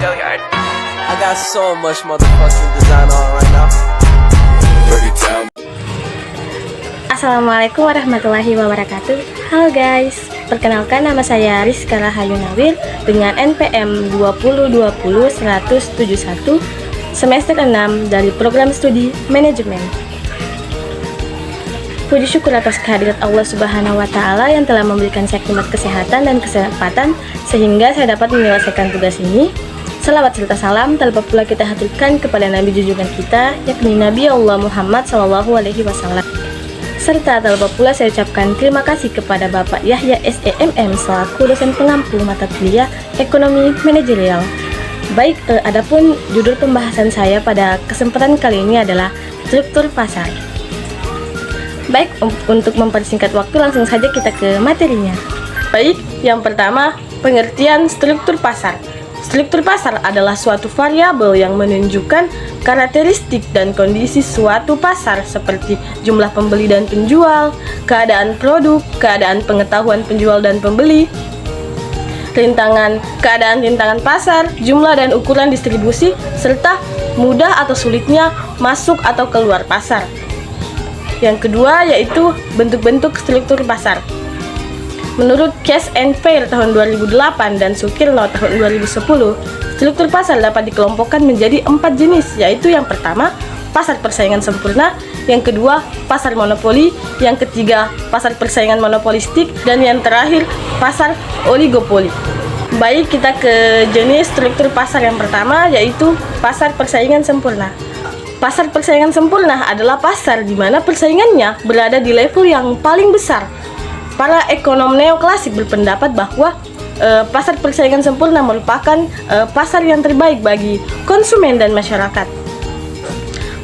I got so much motherfucking design on right now. Assalamualaikum warahmatullahi wabarakatuh. Halo guys, perkenalkan nama saya Rizka Rahayu Nawir dengan NPM 2020-171 semester 6 dari program studi manajemen. Puji syukur atas kehadirat Allah Subhanahu wa Ta'ala yang telah memberikan saya nikmat kesehatan dan kesempatan sehingga saya dapat menyelesaikan tugas ini. Salawat serta salam terlebih pula kita haturkan kepada Nabi junjungan kita, yakni Nabi Allah Muhammad SAW. Serta terlebih pula saya ucapkan terima kasih kepada Bapak Yahya SEMM selaku dosen pengampu mata kuliah Ekonomi Manajerial. Baik, adapun judul pembahasan saya pada kesempatan kali ini adalah struktur pasar. Baik, untuk mempersingkat waktu langsung saja kita ke materinya. Baik, yang pertama, pengertian struktur pasar. Struktur pasar adalah suatu variabel yang menunjukkan karakteristik dan kondisi suatu pasar seperti jumlah pembeli dan penjual, keadaan produk, keadaan pengetahuan penjual dan pembeli, keadaan rintangan pasar, jumlah dan ukuran distribusi, serta mudah atau sulitnya masuk atau keluar pasar. Yang kedua yaitu bentuk-bentuk struktur pasar. Menurut Cash and Fair tahun 2008 dan Sukirno tahun 2010, struktur pasar dapat dikelompokkan menjadi 4 jenis, yaitu yang pertama, pasar persaingan sempurna, yang kedua, pasar monopoli, yang ketiga, pasar persaingan monopolistik, dan yang terakhir, pasar oligopoli. Baik, kita ke jenis struktur pasar yang pertama, yaitu pasar persaingan sempurna. Pasar persaingan sempurna adalah pasar di mana persaingannya berada di level yang paling besar. Para ekonom neoklasik berpendapat bahwa pasar persaingan sempurna merupakan pasar yang terbaik bagi konsumen dan masyarakat.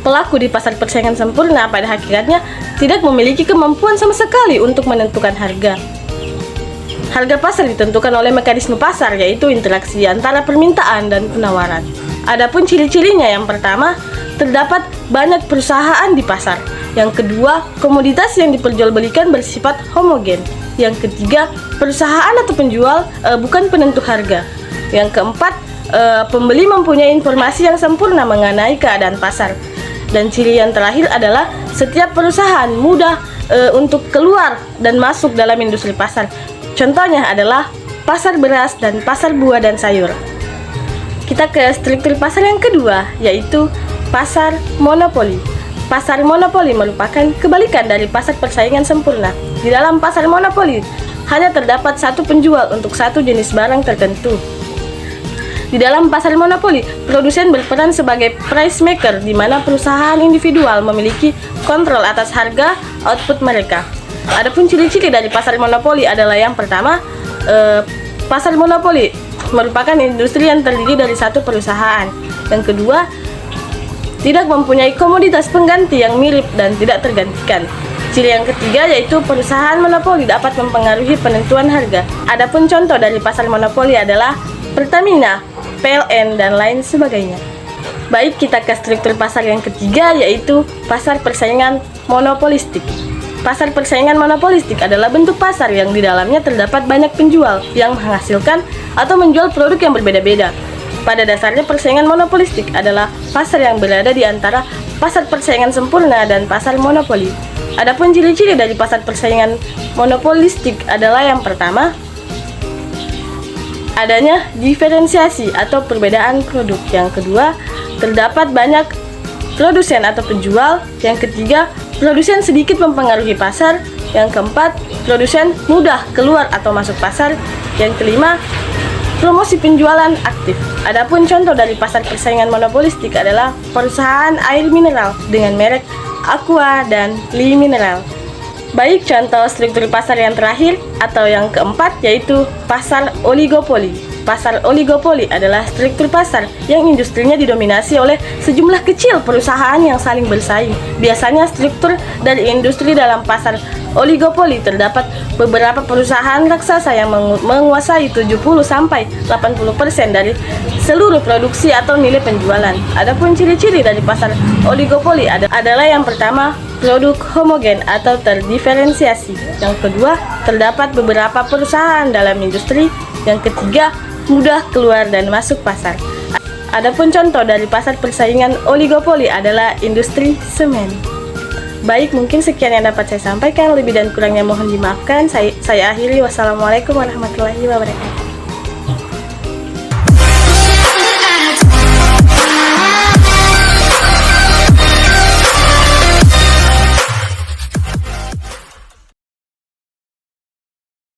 Pelaku di pasar persaingan sempurna pada hakikatnya tidak memiliki kemampuan sama sekali untuk menentukan harga. Harga pasar ditentukan oleh mekanisme pasar, yaitu interaksi antara permintaan dan penawaran. Adapun ciri-cirinya, yang pertama, terdapat banyak perusahaan di pasar. Yang kedua, komoditas yang diperjualbelikan bersifat homogen. Yang ketiga, perusahaan atau penjual bukan penentu harga. Yang keempat, pembeli mempunyai informasi yang sempurna mengenai keadaan pasar. Dan ciri yang terakhir adalah setiap perusahaan mudah untuk keluar dan masuk dalam industri pasar. Contohnya adalah pasar beras dan pasar buah dan sayur. Kita ke struktur pasar yang kedua, yaitu pasar monopoli. Pasar monopoli merupakan kebalikan dari pasar persaingan sempurna. Di dalam pasar monopoli, hanya terdapat satu penjual untuk satu jenis barang tertentu. Di dalam pasar monopoli, produsen berperan sebagai price maker, di mana perusahaan individual memiliki kontrol atas harga output mereka. Adapun ciri-ciri dari pasar monopoli adalah yang pertama, pasar monopoli merupakan industri yang terdiri dari satu perusahaan. Yang kedua, tidak mempunyai komoditas pengganti yang mirip dan tidak tergantikan. Ciri yang ketiga yaitu perusahaan monopoli dapat mempengaruhi penentuan harga. Adapun contoh dari pasar monopoli adalah Pertamina, PLN, dan lain sebagainya. Baik, kita ke struktur pasar yang ketiga yaitu pasar persaingan monopolistik. Pasar persaingan monopolistik adalah bentuk pasar yang di dalamnya terdapat banyak penjual yang menghasilkan atau menjual produk yang berbeda-beda. Pada dasarnya persaingan monopolistik adalah pasar yang berada di antara pasar persaingan sempurna dan pasar monopoli. Adapun ciri-ciri dari pasar persaingan monopolistik adalah yang pertama, adanya diferensiasi atau perbedaan produk. Yang kedua, terdapat banyak produsen atau penjual. Yang ketiga, produsen sedikit mempengaruhi pasar. Yang keempat, produsen mudah keluar atau masuk pasar. Yang kelima, promosi penjualan aktif. Adapun contoh dari pasar persaingan monopolistik adalah perusahaan air mineral dengan merek Aqua dan Li Mineral. Baik, contoh struktur pasar yang terakhir atau yang keempat yaitu pasar oligopoli. Pasar oligopoli adalah struktur pasar yang industrinya didominasi oleh sejumlah kecil perusahaan yang saling bersaing. Biasanya struktur dari industri dalam pasar oligopoli terdapat beberapa perusahaan raksasa yang menguasai 70-80% dari seluruh produksi atau nilai penjualan. Adapun ciri-ciri dari pasar oligopoli adalah yang pertama, produk homogen atau terdiferensiasi. Yang kedua, terdapat beberapa perusahaan dalam industri. Yang ketiga, mudah keluar dan masuk pasar. Adapun contoh dari pasar persaingan oligopoli adalah industri semen. Baik, mungkin sekian yang dapat saya sampaikan. Lebih dan kurangnya mohon dimaafkan. Saya akhiri. Wassalamualaikum warahmatullahi wabarakatuh.